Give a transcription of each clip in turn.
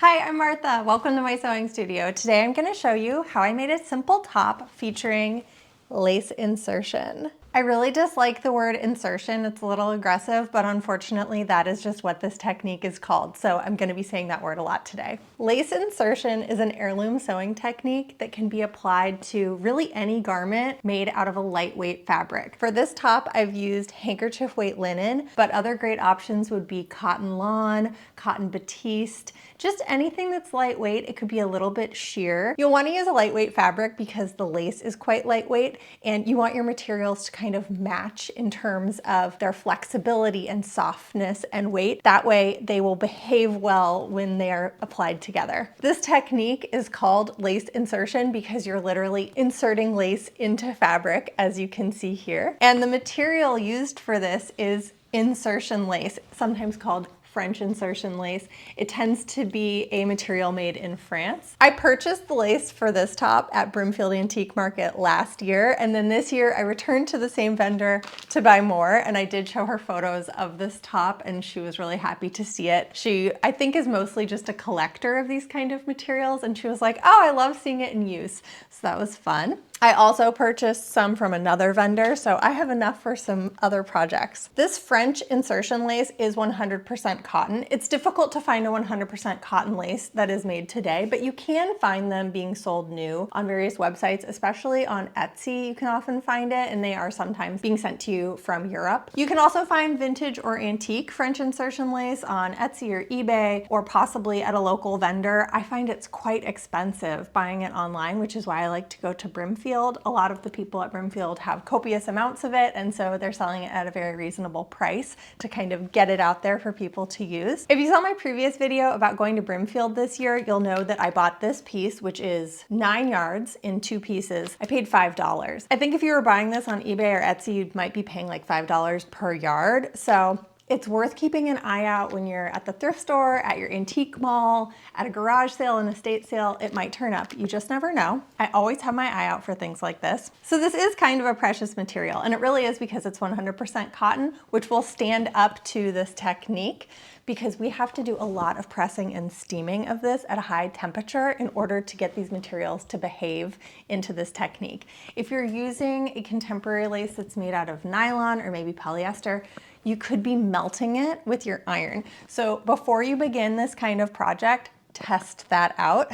Hi, I'm Martha. Welcome to my sewing studio. Today I'm going to show you how I made a simple top featuring lace insertion. I really dislike the word insertion. It's a little aggressive, but unfortunately that is just what this technique is called. So I'm going to be saying that word a lot today. Lace insertion is an heirloom sewing technique that can be applied to really any garment made out of a lightweight fabric. For this top, I've used handkerchief weight linen, but other great options would be cotton lawn, cotton batiste, just anything that's lightweight. It could be a little bit sheer. You'll want to use a lightweight fabric because the lace is quite lightweight and you want your materials to kind of match in terms of their flexibility and softness and weight. That way they will behave well when they are applied together. This technique is called lace insertion because you're literally inserting lace into fabric, as you can see here. And the material used for this is insertion lace, sometimes called French insertion lace. It tends to be a material made in France. I purchased the lace for this top at Brimfield Antique Market last year, and then this year I returned to the same vendor to buy more, and I did show her photos of this top and she was really happy to see it. She, I think, is mostly just a collector of these kind of materials, and she was like, oh, I love seeing it in use. So that was fun. I also purchased some from another vendor, so I have enough for some other projects. This French insertion lace is 100% cotton. It's difficult to find a 100% cotton lace that is made today, but you can find them being sold new on various websites, especially on Etsy. You can often find it, and they are sometimes being sent to you from Europe. You can also find vintage or antique French insertion lace on Etsy or eBay, or possibly at a local vendor. I find it's quite expensive buying it online, which is why I like to go to Brimfield. A lot of the people at Brimfield have copious amounts of it, and so they're selling it at a very reasonable price to kind of get it out there for people to use. If you saw my previous video about going to Brimfield this year, you'll know that I bought this piece, which is 9 yards in 2 pieces. I paid $5. I think if you were buying this on eBay or Etsy, you might be paying like $5 per yard. So it's worth keeping an eye out when you're at the thrift store, at your antique mall, at a garage sale, an estate sale. It might turn up. You just never know. I always have my eye out for things like this. So this is kind of a precious material, and it really is because it's 100% cotton, which will stand up to this technique because we have to do a lot of pressing and steaming of this at a high temperature in order to get these materials to behave into this technique. If you're using a contemporary lace that's made out of nylon or maybe polyester, you could be melting it with your iron. So before you begin this kind of project, test that out.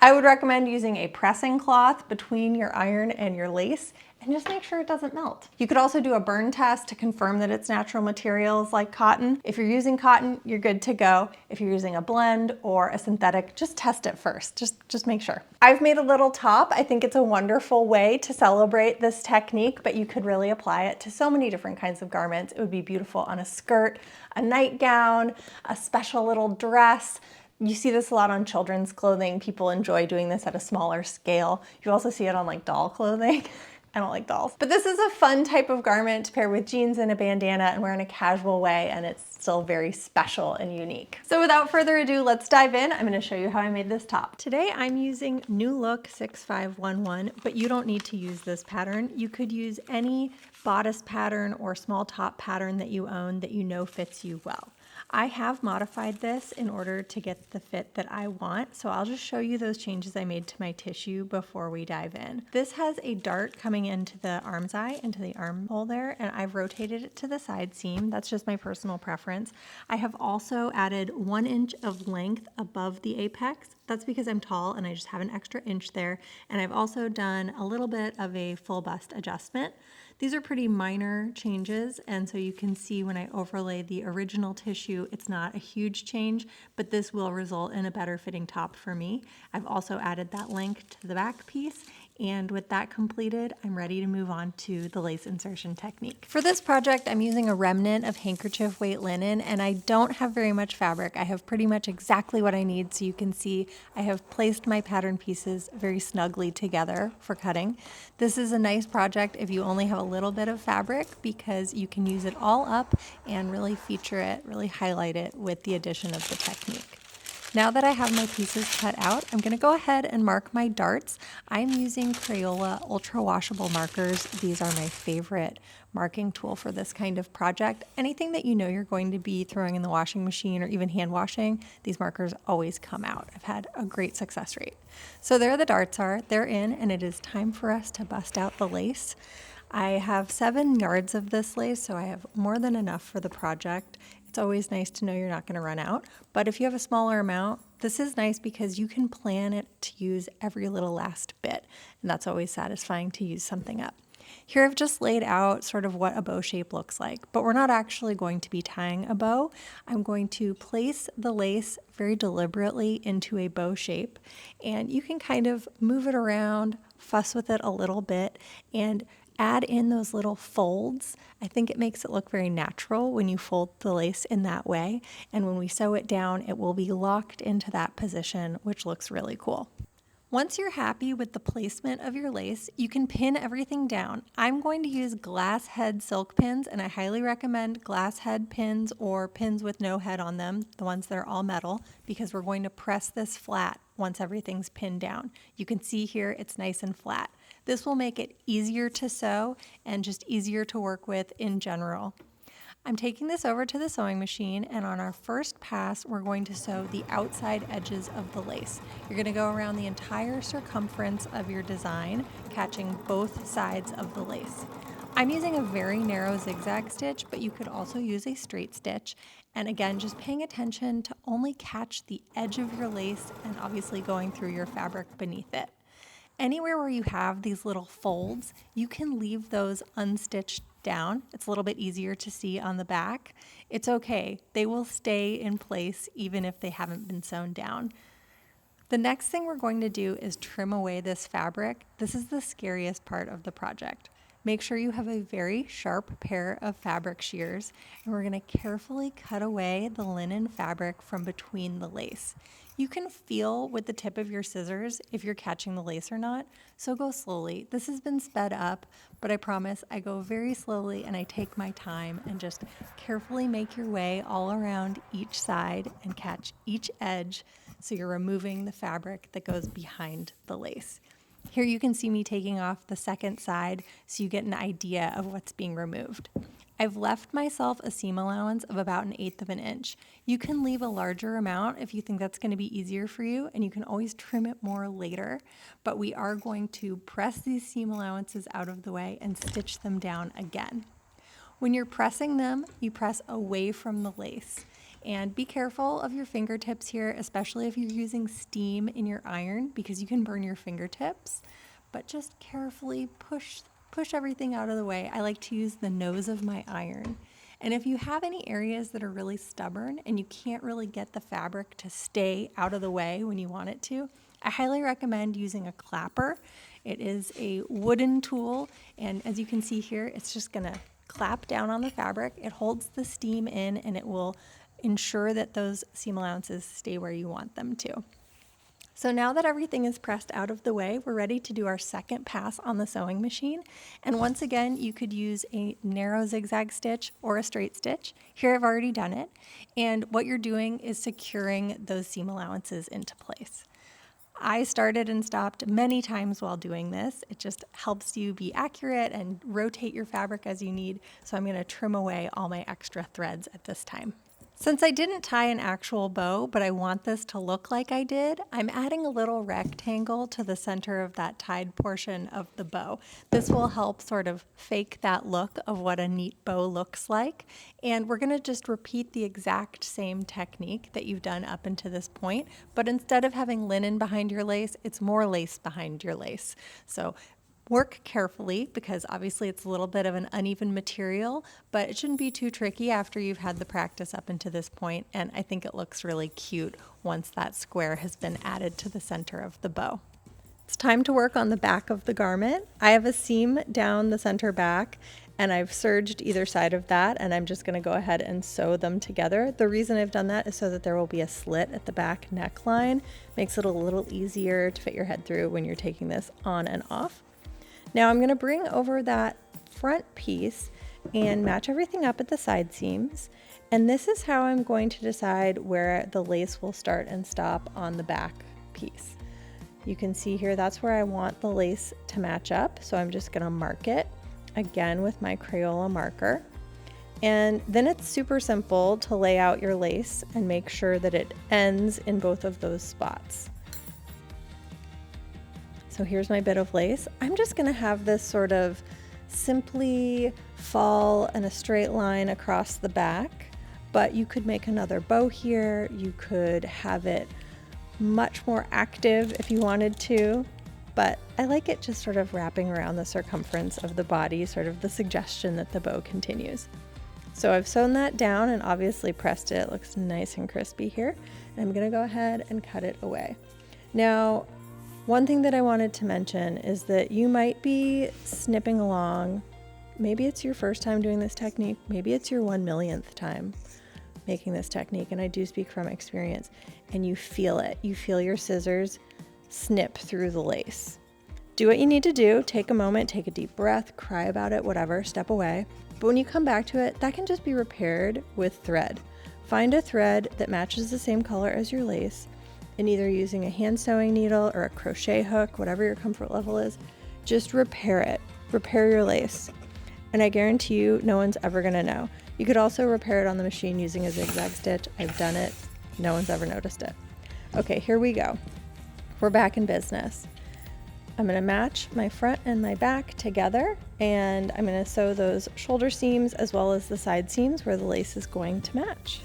I would recommend using a pressing cloth between your iron and your lace and just make sure it doesn't melt. You could also do a burn test to confirm that it's natural materials like cotton. If you're using cotton, you're good to go. If you're using a blend or a synthetic, just test it first. Just make sure. I've made a little top. I think it's a wonderful way to celebrate this technique, but you could really apply it to so many different kinds of garments. It would be beautiful on a skirt, a nightgown, a special little dress. You see this a lot on children's clothing. People enjoy doing this at a smaller scale. You also see it on like doll clothing. I don't like dolls. But this is a fun type of garment to pair with jeans and a bandana and wear in a casual way, and it's still very special and unique. So without further ado, let's dive in. I'm gonna show you how I made this top. Today I'm using New Look 6511, but you don't need to use this pattern. You could use any bodice pattern or small top pattern that you own that you know fits you well. I have modified this in order to get the fit that I want, so I'll just show you those changes I made to my tissue before we dive in. This has a dart coming into the arm's eye, into the armhole there, and I've rotated it to the side seam. That's just my personal preference. I have also added 1 inch of length above the apex. That's because I'm tall and I just have an extra inch there, and I've also done a little bit of a full bust adjustment. These are pretty minor changes, and so you can see when I overlay the original tissue, it's not a huge change, but this will result in a better fitting top for me. I've also added that length to the back piece, and with that completed, I'm ready to move on to the lace insertion technique. For this project, I'm using a remnant of handkerchief weight linen, and I don't have very much fabric. I have pretty much exactly what I need, so you can see I have placed my pattern pieces very snugly together for cutting. This is a nice project if you only have a little bit of fabric because you can use it all up and really feature it, really highlight it with the addition of the technique. Now that I have my pieces cut out, I'm going to go ahead and mark my darts. I'm using Crayola ultra washable markers. These are my favorite marking tool for this kind of project. Anything that you know you're going to be throwing in the washing machine or even hand washing, these markers always come out. I've had a great success rate. So there the darts are, they're in, and it is time for us to bust out the lace. I have 7 yards of this lace, so I have more than enough for the project. It's always nice to know you're not going to run out, but if you have a smaller amount, this is nice because you can plan it to use every little last bit, and that's always satisfying to use something up. Here I've just laid out sort of what a bow shape looks like, but we're not actually going to be tying a bow. I'm going to place the lace very deliberately into a bow shape, and you can kind of move it around, fuss with it a little bit, and add in those little folds. I think it makes it look very natural when you fold the lace in that way, and when we sew it down, it will be locked into that position, which looks really cool. Once you're happy with the placement of your lace, you can pin everything down. I'm going to use glass head silk pins, and I highly recommend glass head pins or pins with no head on them, the ones that are all metal, because we're going to press this flat once everything's pinned down. You can see here it's nice and flat. This will make it easier to sew and just easier to work with in general. I'm taking this over to the sewing machine, and on our first pass, we're going to sew the outside edges of the lace. You're going to go around the entire circumference of your design, catching both sides of the lace. I'm using a very narrow zigzag stitch, but you could also use a straight stitch. And again, just paying attention to only catch the edge of your lace and obviously going through your fabric beneath it. Anywhere where you have these little folds, you can leave those unstitched down. It's a little bit easier to see on the back. It's okay. They will stay in place even if they haven't been sewn down. The next thing we're going to do is trim away this fabric. This is the scariest part of the project. Make sure you have a very sharp pair of fabric shears, and we're going to carefully cut away the linen fabric from between the lace. You can feel with the tip of your scissors if you're catching the lace or not, so go slowly. This has been sped up, but I promise I go very slowly and I take my time and just carefully make your way all around each side and catch each edge so you're removing the fabric that goes behind the lace. Here you can see me taking off the second side so you get an idea of what's being removed. I've left myself a seam allowance of about 1/8 of an inch. You can leave a larger amount if you think that's going to be easier for you, and you can always trim it more later, but we are going to press these seam allowances out of the way and stitch them down again. When you're pressing them, you press away from the lace. And be careful of your fingertips here, especially if you're using steam in your iron, because you can burn your fingertips. But just carefully push everything out of the way. I like to use the nose of my iron. And if you have any areas that are really stubborn and you can't really get the fabric to stay out of the way when you want it to, I highly recommend using a clapper. It is a wooden tool, and as you can see here, it's just gonna clap down on the fabric. It holds the steam in, and it will ensure that those seam allowances stay where you want them to. So now that everything is pressed out of the way, we're ready to do our second pass on the sewing machine. And once again, you could use a narrow zigzag stitch or a straight stitch. Here I've already done it. And what you're doing is securing those seam allowances into place. I started and stopped many times while doing this. It just helps you be accurate and rotate your fabric as you need. So I'm going to trim away all my extra threads at this time. Since I didn't tie an actual bow, but I want this to look like I did, I'm adding a little rectangle to the center of that tied portion of the bow. This will help sort of fake that look of what a neat bow looks like. And we're gonna just repeat the exact same technique that you've done up until this point, but instead of having linen behind your lace, it's more lace behind your lace. So work carefully, because obviously it's a little bit of an uneven material, but it shouldn't be too tricky after you've had the practice up until this point, and I think it looks really cute once that square has been added to the center of the bow. It's time to work on the back of the garment. I have a seam down the center back, and I've serged either side of that, and I'm just going to go ahead and sew them together. The reason I've done that is so that there will be a slit at the back neckline. Makes it a little easier to fit your head through when you're taking this on and off. Now I'm going to bring over that front piece and match everything up at the side seams. And this is how I'm going to decide where the lace will start and stop on the back piece. You can see here, that's where I want the lace to match up. So I'm just gonna mark it again with my Crayola marker. And then it's super simple to lay out your lace and make sure that it ends in both of those spots. So here's my bit of lace. I'm just gonna have this sort of simply fall in a straight line across the back, but you could make another bow here. You could have it much more active if you wanted to, but I like it just sort of wrapping around the circumference of the body, sort of the suggestion that the bow continues. So I've sewn that down and obviously pressed it. It looks nice and crispy here. And I'm gonna go ahead and cut it away. Now, one thing that I wanted to mention is that you might be snipping along. Maybe it's your first time doing this technique. Maybe it's your 1,000,000th time making this technique. And I do speak from experience. And you feel it. You feel your scissors snip through the lace. Do what you need to do. Take a moment, take a deep breath, cry about it, whatever, step away. But when you come back to it, that can just be repaired with thread. Find a thread that matches the same color as your lace, and either using a hand sewing needle or a crochet hook, whatever your comfort level is, just repair it. Repair your lace. And I guarantee you, no one's ever gonna know. You could also repair it on the machine using a zigzag stitch. I've done it. No one's ever noticed it. Okay, here we go. We're back in business. I'm gonna match my front and my back together, and I'm gonna sew those shoulder seams as well as the side seams where the lace is going to match.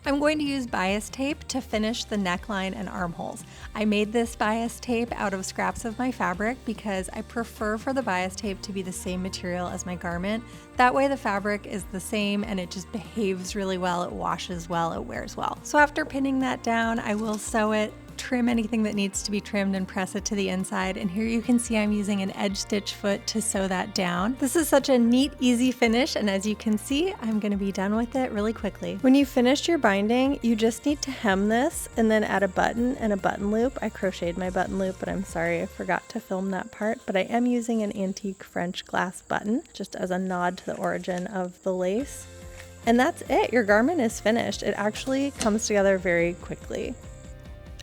I'm going to use bias tape to finish the neckline and armholes. I made this bias tape out of scraps of my fabric because I prefer for the bias tape to be the same material as my garment. That way the fabric is the same and it just behaves really well, it washes well, it wears well. So after pinning that down, I will sew it, trim anything that needs to be trimmed and press it to the inside. And here you can see I'm using an edge stitch foot to sew that down. This is such a neat, easy finish. And as you can see, I'm gonna be done with it really quickly. When you've finished your binding, you just need to hem this and then add a button and a button loop. I crocheted my button loop, but I'm sorry I forgot to film that part. But I am using an antique French glass button, just as a nod to the origin of the lace. And that's it, your garment is finished. It actually comes together very quickly.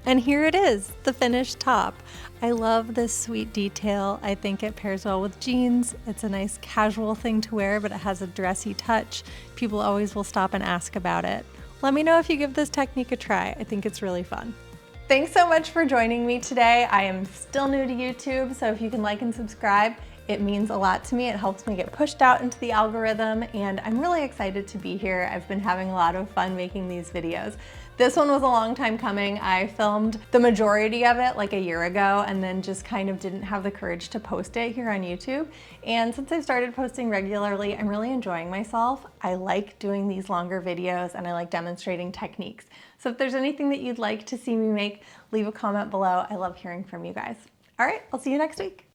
And here it is, the finished top. I love this sweet detail. I think it pairs well with jeans. It's a nice casual thing to wear, but it has a dressy touch. People always will stop and ask about it. Let me know if you give this technique a try. I think it's really fun. Thanks so much for joining me today. I am still new to YouTube, so if you can like and subscribe, it means a lot to me. It helps me get pushed out into the algorithm, and I'm really excited to be here. I've been having a lot of fun making these videos. This one was a long time coming. I filmed the majority of it like a year ago and then just kind of didn't have the courage to post it here on YouTube. And since I've started posting regularly, I'm really enjoying myself. I like doing these longer videos and I like demonstrating techniques. So if there's anything that you'd like to see me make, leave a comment below. I love hearing from you guys. All right, I'll see you next week.